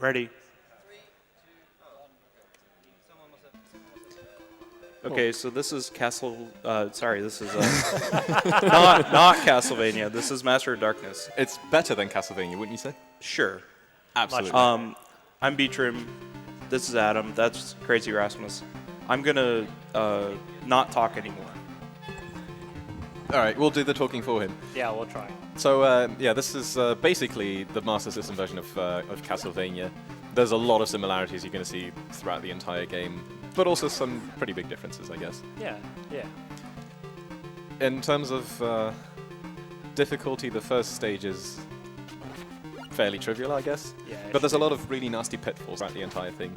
Ready. Okay, so this is Castle. Sorry, this is not Castlevania. This is Master of Darkness. It's better than Castlevania, wouldn't you say? Sure. Absolutely. I'm btrim. This is Adam. That's Crazy Rasmus. I'm gonna not talk anymore. All right, we'll do the talking for him. Yeah, we'll try. So yeah, this is basically the Master System version of Castlevania. There's a lot of similarities you're going to see throughout the entire game, but also some pretty big differences, I guess. Yeah, yeah. In terms of difficulty, the first stage is fairly trivial, I guess. Yeah, but there's a lot of really nasty pitfalls throughout the entire thing.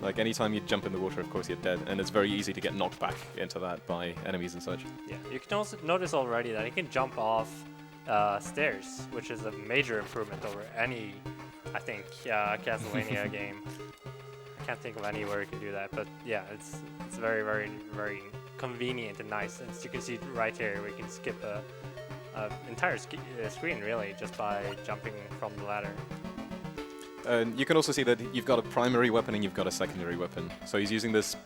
Like, anytime you jump in the water, of course, you're dead, and it's very easy to get knocked back into that by enemies and such. Yeah, you can also notice already that he can jump off stairs, which is a major improvement over any, I think, Castlevania game. I can't think of any where you can do that, but yeah, it's very, very, very convenient and nice. As you can see right here, we can skip a entire screen, really, just by jumping from the ladder. You can also see that you've got a primary weapon and you've got a secondary weapon. So he's using this...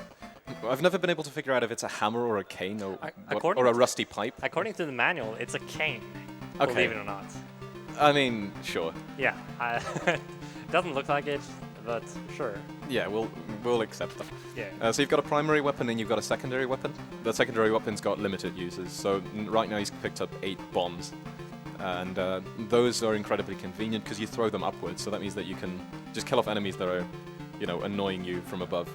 I've never been able to figure out if it's a hammer or a cane or a rusty pipe. According to the manual, it's a cane, okay. Believe it or not. I mean, sure. Yeah, it doesn't look like it, but sure. Yeah, we'll accept that. Yeah. So you've got a primary weapon and you've got a secondary weapon. The secondary weapon's got limited uses. So right now he's picked up 8 bombs. And those are incredibly convenient because you throw them upwards, so that means that you can just kill off enemies that are, annoying you from above.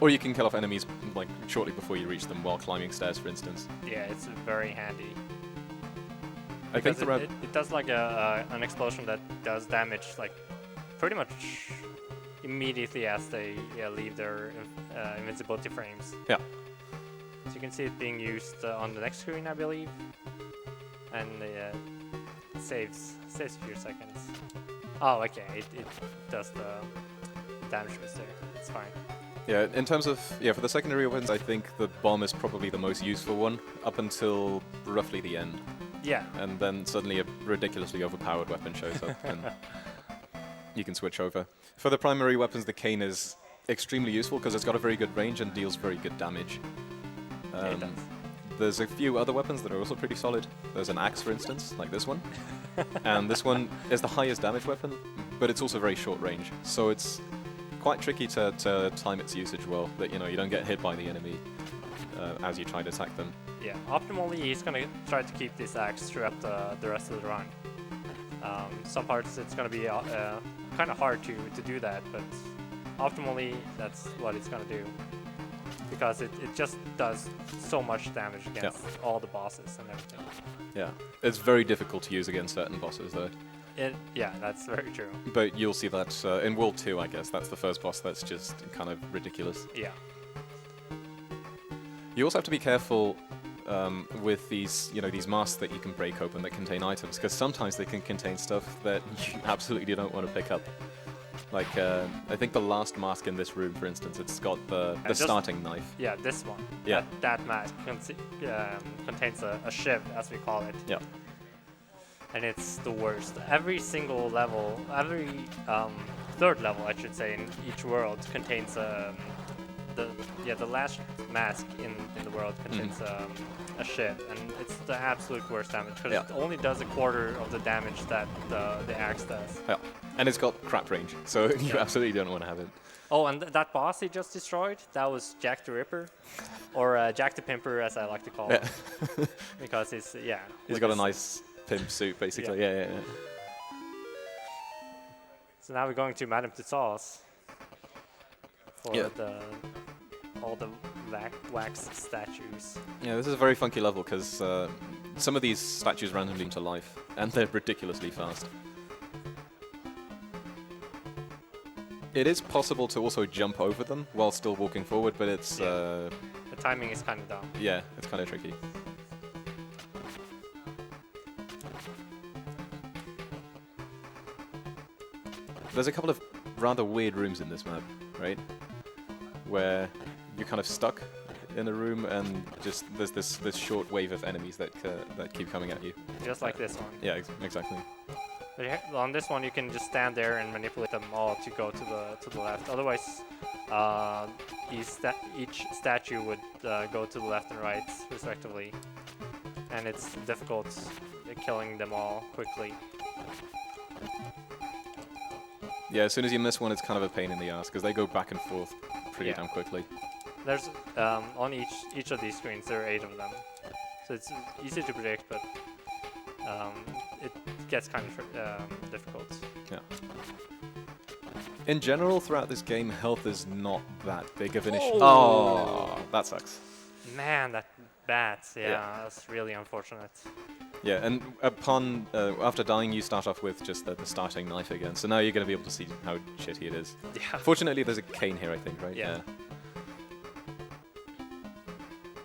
Or you can kill off enemies like shortly before you reach them while climbing stairs, for instance. Yeah, it's very handy. I think it does like an explosion that does damage like pretty much immediately as they leave their invincibility frames. Yeah. So you can see it being used on the next screen, I believe. And it saves a few seconds. Oh, okay, it does the damage boost there. It's fine. Yeah, in terms of, for the secondary weapons, I think the bomb is probably the most useful one up until roughly the end. Yeah. And then suddenly a ridiculously overpowered weapon shows up and you can switch over. For the primary weapons, the cane is extremely useful because it's got a very good range and deals very good damage. Yeah, it does. There's a few other weapons that are also pretty solid. There's an axe, for instance, like this one. And this one is the highest damage weapon, but it's also very short range. So it's quite tricky to time its usage well, that you don't get hit by the enemy as you try to attack them. Yeah, optimally he's going to try to keep this axe throughout the rest of the run. Some parts it's going to be kind of hard to do that, but optimally that's what it's going to do. Because it just does so much damage against all the bosses and everything. Yeah, it's very difficult to use against certain bosses, though. Yeah, that's very true. But you'll see that in World 2, I guess. That's the first boss that's just kind of ridiculous. Yeah. You also have to be careful with these, these masks that you can break open that contain items, because sometimes they can contain stuff that you absolutely don't want to pick up. Like, I think the last mask in this room, for instance, it's got the starting knife. Yeah, this one. Yeah. That mask contains a shiv, as we call it. Yeah. And it's the worst. Every single level, every third level, I should say, in each world contains the last mask in the world contains a shiv, and it's the absolute worst damage because it only does a quarter of the damage that the axe does. Yeah. And it's got crap range, so you absolutely don't want to have it. Oh, and that boss he just destroyed, that was Jack the Ripper, or Jack the Pimper, as I like to call him, because he's got a nice pimp suit, basically. Yeah. So now we're going to Madame Tussauds for all the wax statues. Yeah, this is a very funky level because some of these statues randomly come to life, and they're ridiculously fast. It is possible to also jump over them while still walking forward, but it's... the timing is kind of dumb. Yeah, it's kind of tricky. There's a couple of rather weird rooms in this map, right? Where you're kind of stuck in a room and just there's this short wave of enemies that keep coming at you. Just like this one. Yeah, exactly. But on this one, you can just stand there and manipulate them all to go to the left. Otherwise, each statue would go to the left and right, respectively, and it's difficult killing them all quickly. Yeah, as soon as you miss one, it's kind of a pain in the ass because they go back and forth pretty Yeah. damn quickly. There's on each of these screens there are 8 of them, so it's easy to predict, but it gets kind of difficult. Yeah. In general, throughout this game, health is not that big of an issue. Oh, that sucks. Man, that bat, yeah, Yeah. that's really unfortunate. Yeah, and upon after dying, you start off with just the starting knife again. So now you're going to be able to see how shitty it is. Yeah. Fortunately, there's a cane here, I think, right? Yeah.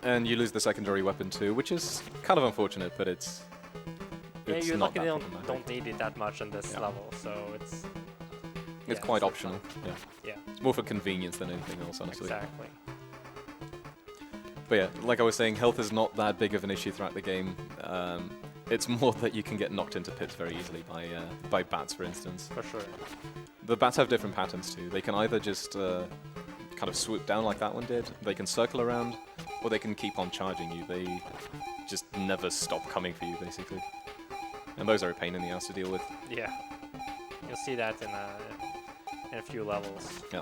And you lose the secondary weapon too, which is kind of unfortunate, but it's Yeah, you're not lucky that they problematic. don't need it that much in this Yeah. level, so it's It's yeah, quite so optional. fine. Yeah, Yeah, it's more for convenience than anything else, honestly. exactly. But yeah, like I was saying, health is not that big of an issue throughout the game. It's more that you can get knocked into pits very easily by bats, for instance. For sure. The bats have different patterns too. They can either just kind of swoop down like that one did, they can circle around, or they can keep on charging you. They just never stop coming for you, basically. And those are a pain in the ass to deal with. Yeah, you'll see that in a few levels. Yeah.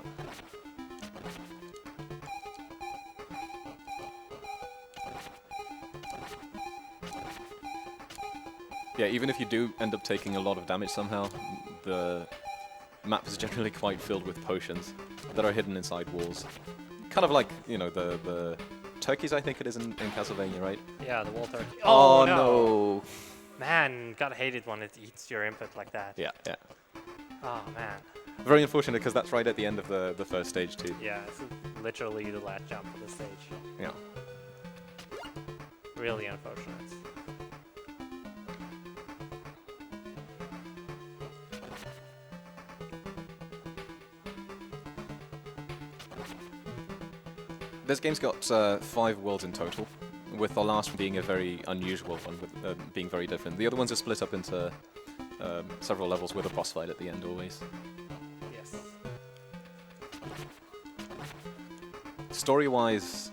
Yeah, even if you do end up taking a lot of damage somehow, the map is generally quite filled with potions that are hidden inside walls. Kind of like, you know, the turkeys, I think it is in Castlevania, right? Yeah, the wall turkey. Oh, no. no! Man, gotta hate it when it eats your input like that. Yeah, yeah. Oh man. Very unfortunate because that's right at the end of the first stage too. Yeah, it's literally the last jump of the stage. Yeah. Really unfortunate. This game's got 5 worlds in total, with the last one being a very unusual one, with being very different. The other ones are split up into several levels with a boss fight at the end always. Yes. Story-wise,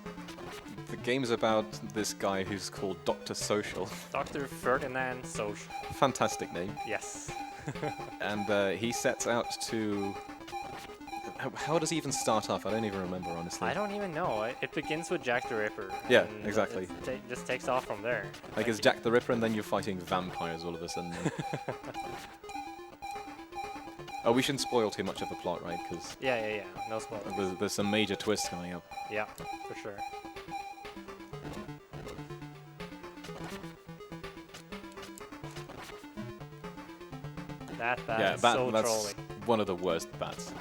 the game's about this guy who's called Dr. Social. Dr. Ferdinand Social. Fantastic name. Yes. And he sets out to... How does he even start off? I don't even remember, honestly. I don't even know. It begins with Jack the Ripper. Yeah, and exactly. It just takes off from there. Like, it's Jack the Ripper, and then you're fighting vampires all of a sudden. Oh, we shouldn't spoil too much of the plot, right? Because Yeah. No spoilers. there's some major twists coming up. Yeah, for sure. That bat is so that's trolling. one of the worst bats.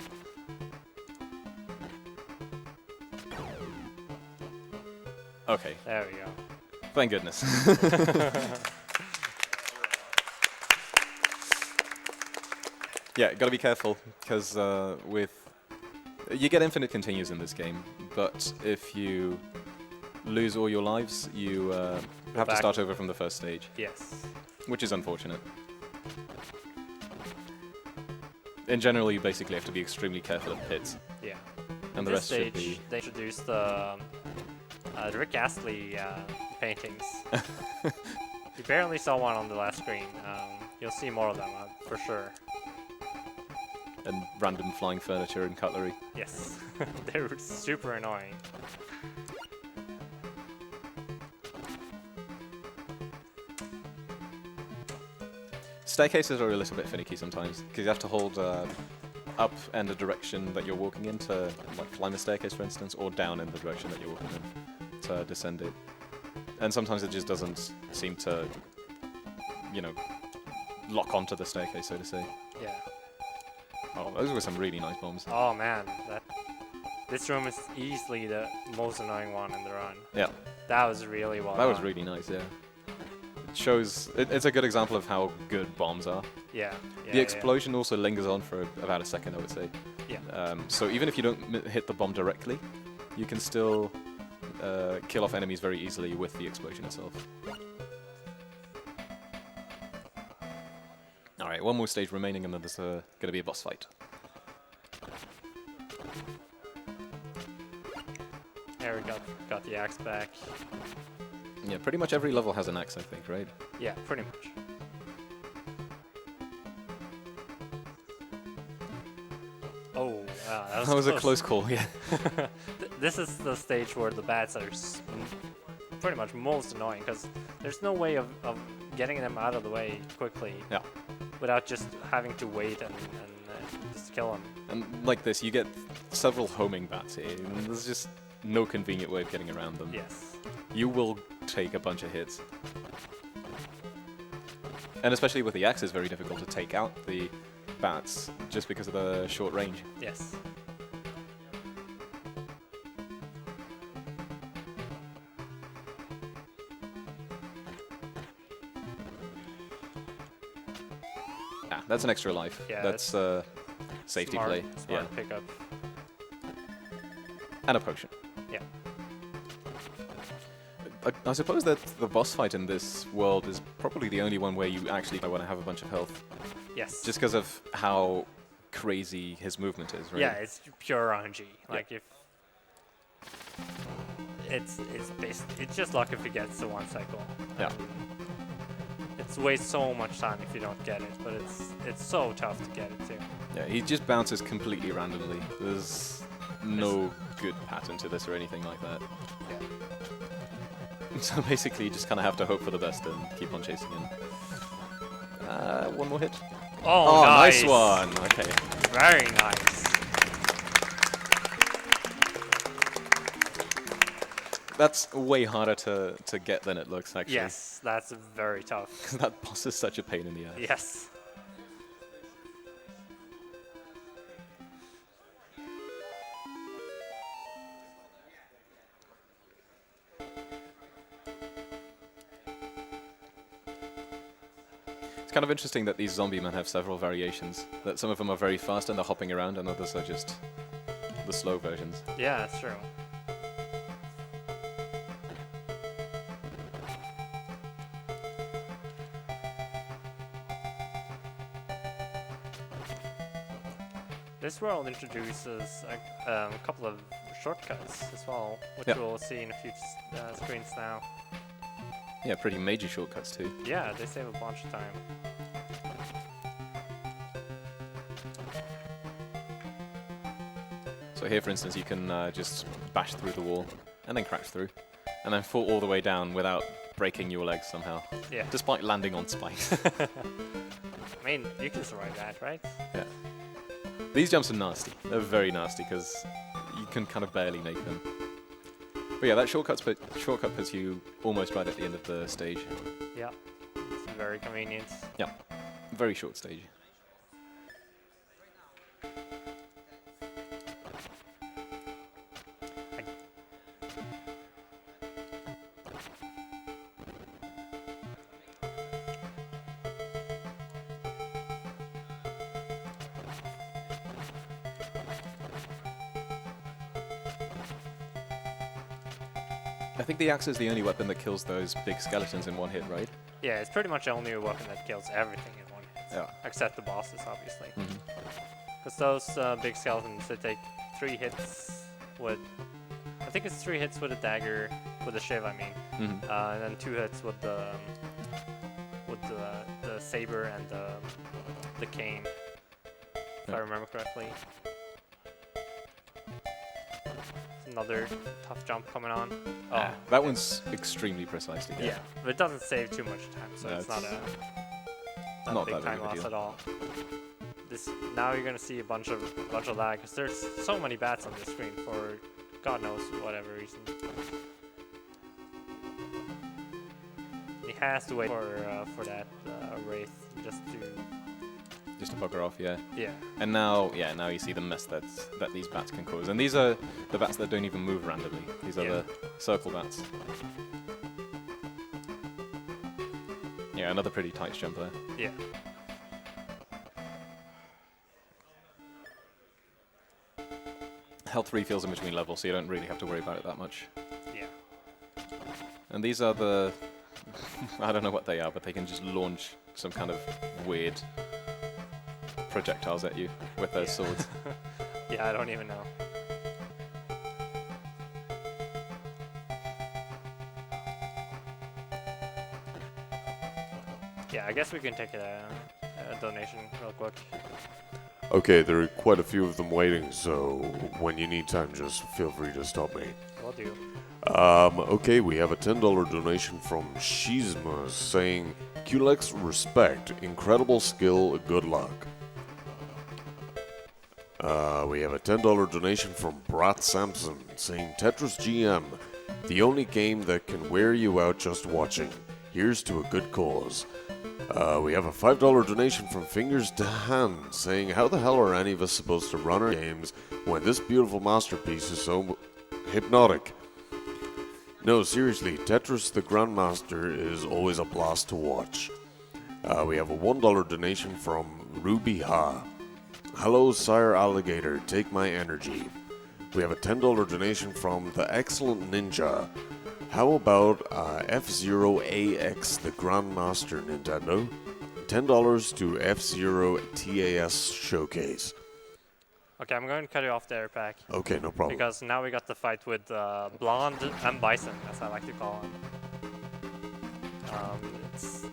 Okay, There we go. thank goodness. Yeah, gotta be careful, because you get infinite continues in this game, but if you lose all your lives, you have to back. start over from the first stage, Yes. which is unfortunate. In general, you basically have to be extremely careful at pits, Yeah. and the This rest should stage, be... they introduced the Rick Astley paintings. You barely saw one on the last screen. You'll see more of them for sure. and random flying furniture and cutlery. Yes. They're super annoying. Staircases are a little bit finicky sometimes, because you have to hold up in the direction that you're walking in to like climb a staircase, for instance, or down in the direction that you're walking in to descend it. And sometimes it just doesn't seem to, you know, lock onto the staircase, so to say. Yeah. Oh, those were some really nice bombs. Oh man, this room is easily the most annoying one in the run. Yeah, That was really well that was done. really nice, yeah. It shows, it's a good example of how good bombs are. Yeah. The explosion also lingers on for about a second, I would say. Yeah. So even if you don't hit the bomb directly, you can still kill off enemies very easily with the explosion itself. All right, one more stage remaining, and then there's going to be a boss fight. There we got the axe back. Yeah, pretty much every level has an axe, I think, right? Yeah, pretty much. Oh, wow, That was a close call, yeah. This is the stage where the bats are pretty much most annoying because there's no way of getting them out of the way quickly Yeah. without just having to wait and just kill them. And like this, you get several homing bats here, and there's just no convenient way of getting around them. Yes. You will take a bunch of hits. And especially with the axe, it's very difficult to take out the bats just because of the short range. Yes. Ah, that's an extra life. Yeah, That's safety Smart play. Smart pickup. And a potion. Yeah. I suppose that the boss fight in this world is probably the only one where you actually want to have a bunch of health. Yes. Just because of how crazy his movement is, right? Yeah, it's pure RNG. Like if it's just luck if it gets to one cycle. Yeah. It's wastes so much time if you don't get it, but it's so tough to get it too. Yeah, he just bounces completely randomly. There's no good pattern to this or anything like that. Yeah. So basically, you just kind of have to hope for the best and keep on chasing him. One more hit. Oh, nice one. Okay. Very nice. That's way harder to get than it looks, actually. Yes, that's very tough. Because that boss is such a pain in the ass. Yes. It's kind of interesting that these zombie men have several variations. That some of them are very fast and they're hopping around, and others are just the slow versions. Yeah, that's true. This world introduces a couple of shortcuts as well, which Yep. we'll see in a few screens now. Yeah, pretty major shortcuts too. Yeah, they save a bunch of time. So here, for instance, you can just bash through the wall and then crash through, and then fall all the way down without breaking your legs somehow, Yeah. despite landing on spikes. I mean, you can survive that, right? Yeah. These jumps are nasty. They're very nasty because you can kind of barely make them. But yeah, that shortcut puts you almost right at the end of the stage. Yeah. It's very convenient. Yeah, very short stage. I think the axe is the only weapon that kills those big skeletons in one hit, right? Yeah, it's pretty much the only weapon that kills everything in one hit. Yeah. Except the bosses, obviously. Mhm. Because those big skeletons, they take 3 hits with... I think it's 3 hits with a dagger, with a shiv, I mean. Mhm. And then 2 hits with the saber and the cane, if I Yeah. remember correctly. Another tough jump coming on. Oh, Ah, that one's extremely precise to get. yeah, but it doesn't save too much time, so No, it's not it's a not big that big time of a loss deal. at all. This now you're gonna see a bunch of lag because there's so many bats on this screen for God knows whatever reason. He has to wait for that wraith just to Just to bugger off, yeah. yeah. And now you see the mess that these bats can cause. And these are the bats that don't even move randomly. These are Yeah. the circle bats. Yeah, another pretty tight jump there. Yeah. Health refills in between levels, so you don't really have to worry about it that much. Yeah. And these are the... I don't know what they are, but they can just launch some kind of weird projectiles at you with their swords. Yeah, I don't even know. Yeah, I guess we can take a donation real quick. Okay, there are quite a few of them waiting, so when you need time, just feel free to stop me. Will do. Okay, we have a $10 donation from Shizma saying, QLEX respect, incredible skill, good luck. We have a $10 donation from Brat Sampson saying, Tetris GM, the only game that can wear you out just watching. Here's to a good cause. We have a $5 donation from Fingers to Hand saying, how the hell are any of us supposed to run our games when this beautiful masterpiece is so hypnotic? No, seriously, Tetris the Grandmaster is always a blast to watch. We have a $1 donation from Ruby Ha. Hello, Sire Alligator, take my energy. We have a $10 donation from The Excellent Ninja. How about F-Zero AX the Grandmaster, Nintendo? $10 to F-Zero TAS Showcase. Okay, I'm going to cut you off there, Pack. Okay, no problem. Because now we got the fight with Blonde and Bison, as I like to call him. It's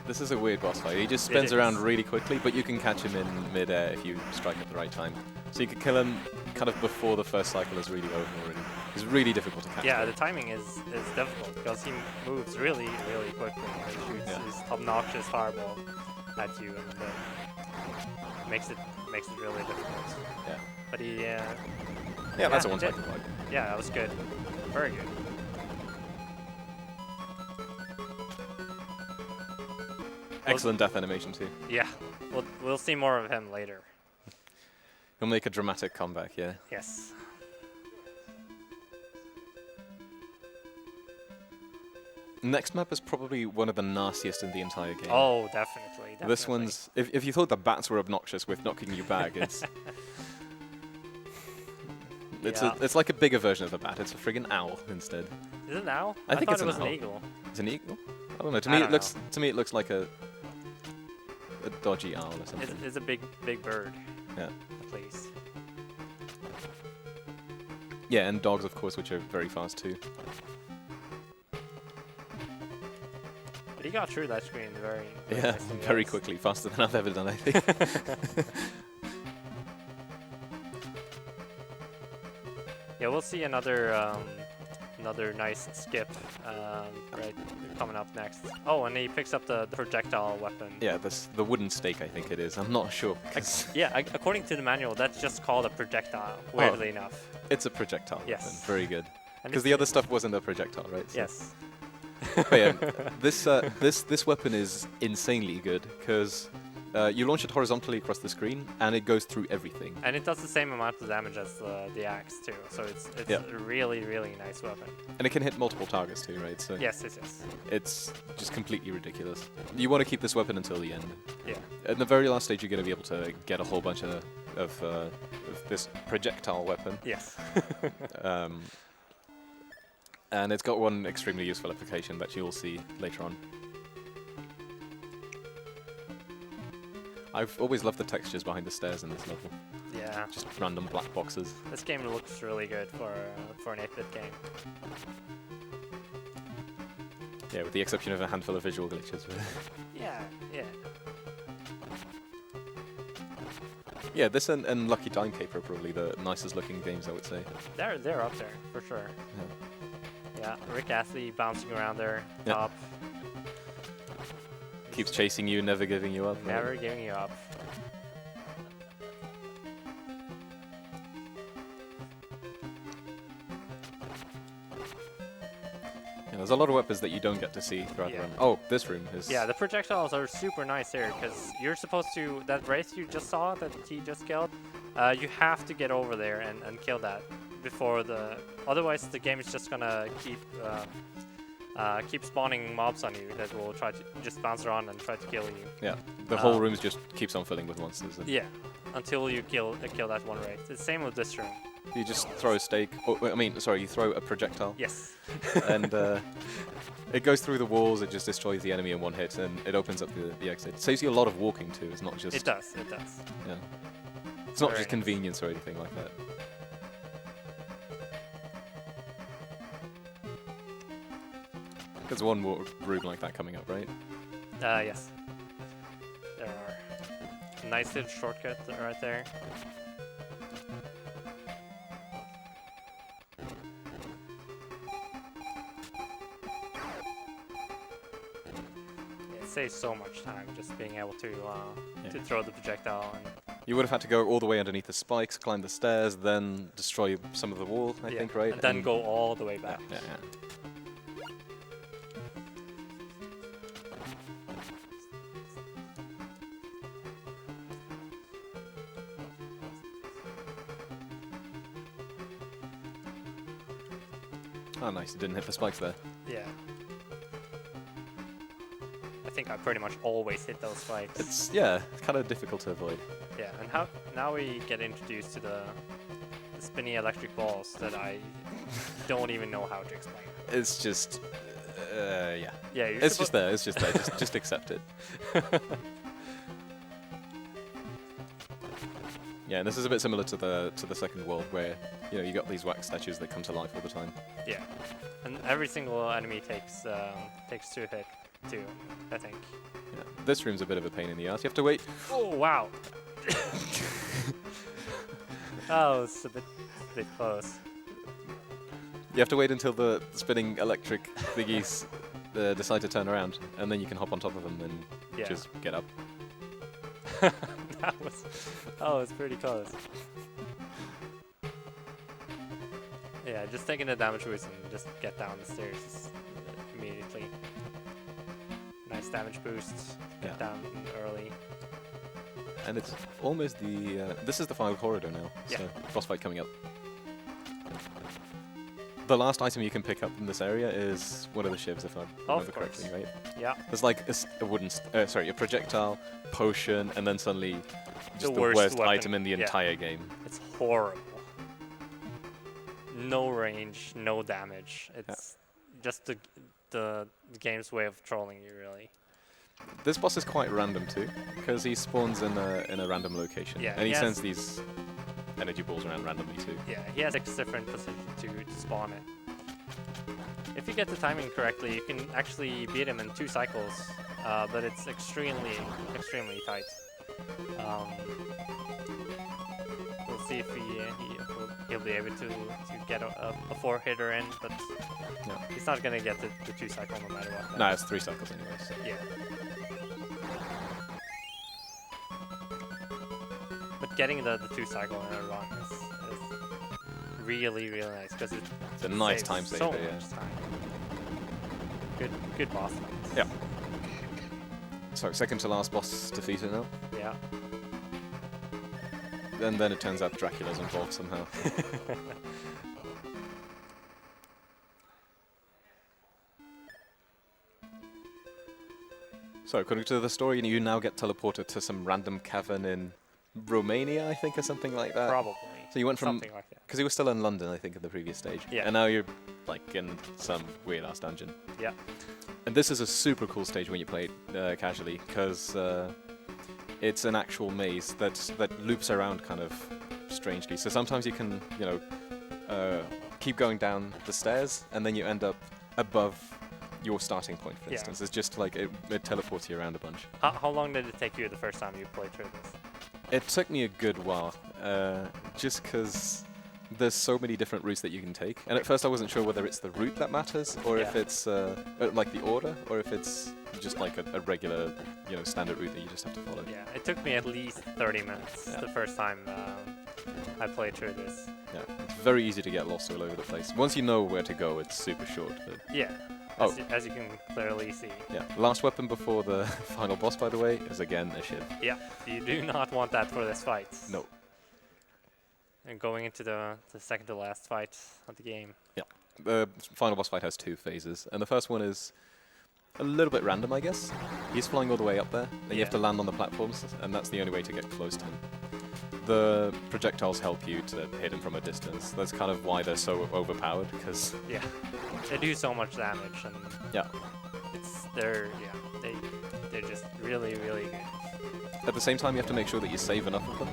This is a weird boss fight. He just spins is. around really quickly, but you can catch him in mid-air if you strike at the right time. So you can kill him kind of before the first cycle is really over already. It's really difficult to catch yeah, him. the timing is difficult because he moves really, really quickly. He shoots his obnoxious fireball at you and makes it really difficult. Yeah. But he Yeah, that's a he one did. cycle fight. Yeah, that was good. Very good. Excellent death animation too. Yeah, we'll see more of him later. He'll make a dramatic comeback, yeah. Yes. Next map is probably one of the nastiest in the entire game. Oh, definitely. This one's... If you thought the bats were obnoxious with knocking you back, it's... Yeah. It's like a bigger version of a bat. It's a friggin' owl instead. Is it now? I think thought it's it an was an owl. eagle. It's an eagle? I don't know. To I me, don't it looks like a dodgy owl or something. It's a big bird, Yeah. at least. Yeah, and dogs, of course, which are very fast too. But he got through that screen very Yeah, nicely, very yes. quickly, faster than I've ever done, I think. Yeah, we'll see another nice skip right coming up next. Oh, and he picks up the projectile weapon. Yeah, the wooden stake, I think it is. I'm not sure. Yeah, according to the manual, that's just called a projectile. Weirdly enough. It's a projectile Yes. weapon. Very good. And Because it's- the other stuff wasn't a projectile, right? So- Yes. But yeah, this weapon is insanely good because you launch it horizontally across the screen and it goes through everything. And it does the same amount of damage as the axe too. So it's Yeah. a really, really nice weapon. And it can hit multiple targets too, right? So Yes. it's just completely ridiculous. You want to keep this weapon until the end. Yeah. At the very last stage, you're going to be able to get a whole bunch of this projectile weapon. Yes. And it's got one extremely useful application that you'll see later on. I've always loved the textures behind the stairs in this level. Yeah. Just random black boxes. This game looks really good for an 8-bit game. Yeah, with the exception of a handful of visual glitches. Yeah. Yeah, this and Lucky Dime Caper are probably the nicest looking games, I would say. They're up there for sure. Yeah, Rick Astley bouncing around there, Yeah. top, Keeps chasing you, never giving you up. right? never giving you up. Yeah, there's a lot of weapons that you don't get to see throughout the Yeah. run. Oh, this room is... Yeah, the projectiles are super nice here because you're supposed to, that race you just saw that he just killed, you have to get over there and kill that before otherwise the game is just gonna keep spawning mobs on you that will try to just bounce around and try to kill you. Yeah, the whole room just keeps on filling with monsters. And Yeah, until you kill that one race. It's the same with this room. You just throw a stake. I mean, sorry, you throw a projectile. Yes. And it goes through the walls. It just destroys the enemy in one hit, and it opens up the exit. It saves you a lot of walking too. It's not just. It does. It does. Yeah. It's not Very just nice. convenience or anything like that. There's one more room like that coming up, right? Yes. There are. Nice little shortcut right there. It saves so much time just being able to throw the projectile and You would have had to go all the way underneath the spikes, climb the stairs, then destroy some of the wall, I think, right? and then go all the way Yeah, back. yeah. Oh, nice. It didn't hit the spikes there. Yeah. I think I pretty much always hit those spikes. It's, yeah, kind of difficult to avoid. Yeah, and now we get introduced to the spinny electric balls that I don't even know how to explain. It's just, yeah. Yeah, you're It's just there. It's just there. Just accept it. Yeah, and this is a bit similar to the second world, where you got these wax statues that come to life all the time. Yeah, and every single enemy takes 2 hit too, I think. Yeah. This room's a bit of a pain in the ass. You have to wait. Oh wow! Oh, it's a bit close. You have to wait until the spinning electric thingies decide to turn around, and then you can hop on top of them and Yeah. just get up. That was pretty close. Yeah, just taking the damage boost and just get down the stairs immediately. Nice damage boost. Get Yeah. down early. And it's almost the... this is the final corridor now, Yeah. so boss fight coming up. The last item you can pick up in this area is one of the shivs, if I remember course. correctly, right? Yeah. There's like a wooden... a projectile, potion, and then suddenly just the worst worst weapon. item in the Yeah. entire game. It's horrible. No range, no damage. It's just the game's way of trolling you, really. This boss is quite random too, because he spawns in a random location, Yeah, and he he has- sends these energy balls around randomly too. Yeah, he has 6 different positions to spawn it. If you get the timing correctly, you can actually beat him in 2 cycles, but it's extremely tight. We'll see if he'll be able to get a 4-hitter in, but No, he's not gonna get the 2 cycle no matter what. no, it's 3 cycles anyways. Yeah. But getting the 2 cycle in a run is really nice because It's a nice time saver, so yeah. much time. Good boss fight. Yeah. So second to last boss defeated now, Yeah. and then it turns out Dracula's involved somehow. So according to the story, you now get teleported to some random cavern in Romania, I think, or something like that. Probably. So you went from, something like that. because you were still in London, I think, in the previous stage. Yeah. And now you're like in some weird ass dungeon. Yeah. And this is a super cool stage when you play it casually, because it's an actual maze that loops around kind of strangely. So sometimes you can, keep going down the stairs, and then you end up above your starting point, for Yeah. instance. It's just like it teleports you around a bunch. How long did it take you the first time you played through this? It took me a good while, just because there's so many different routes that you can take. And at first I wasn't sure whether it's the route that matters, or if Yeah. it's like the order, or if it's just like a regular, standard route that you just have to follow. Yeah, it took me at least 30 minutes Yeah. the first time I played through this. Yeah, it's very easy to get lost all over the place. Once you know where to go, it's super short. But Yeah. Oh. As you can clearly see. yeah, last weapon before the final boss, by the way, is again a shiv. Yeah, you do not want that for this fight. No. And going into the second to last fight of the game. The final boss fight has 2 phases, and the first one is a little bit random, I guess. He's flying all the way up there, and you have Yeah. to land on the platforms, and that's the only way to get close to him. the projectiles help you to hit him from a distance. That's kind of why they're so overpowered, because Yeah, they do so much damage, and yeah. they're just really good. At the same time, you have to make sure that you save enough of them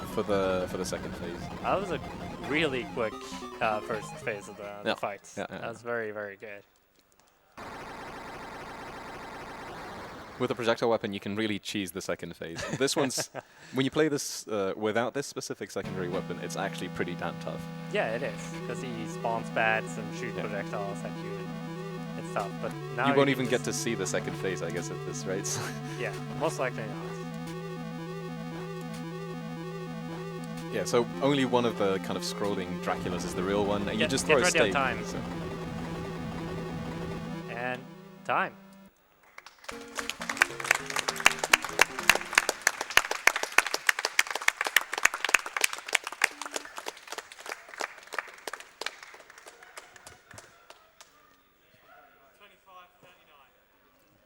for the second phase. That was a really quick first phase of the fight. Yeah. That was very good. With a projectile weapon, you can really cheese the second phase. This one's when you play this without this specific secondary weapon, it's actually pretty damn tough. Yeah, it is, because he spawns bats and shoots projectiles at you. It's tough, but now You won't can even get just- to see the second phase, I guess, at this rate. So Yeah, most likely not. yeah, so only one of the kind of scrolling Draculas is the real one, and you Get- just get throw a ready on stake. time. So. And time.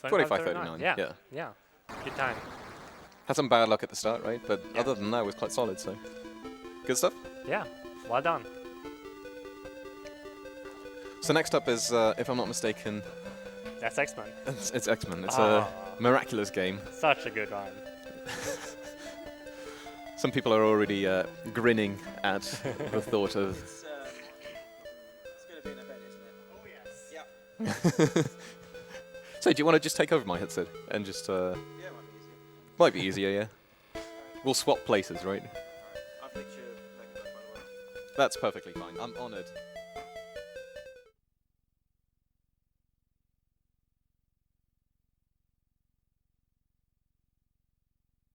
$25, $39, Yeah. yeah. Yeah. Good time. Had some bad luck at the start, right? But Yeah. other than that, it was quite solid, so. Good stuff. Yeah. Well done. So next up is, if I'm not mistaken, That's X-Men. it's X-Men. It's Ah. a miraculous game. Such a good one. Some people are already grinning at the thought of... It's going to be an event, isn't it? Oh, yes. Yep. So, do you want to just take over my headset and just... Yeah, it might be easier. Might be easier, yeah. We'll swap places, right? I'll fix your microphone, by the way. That's perfectly fine. I'm honoured.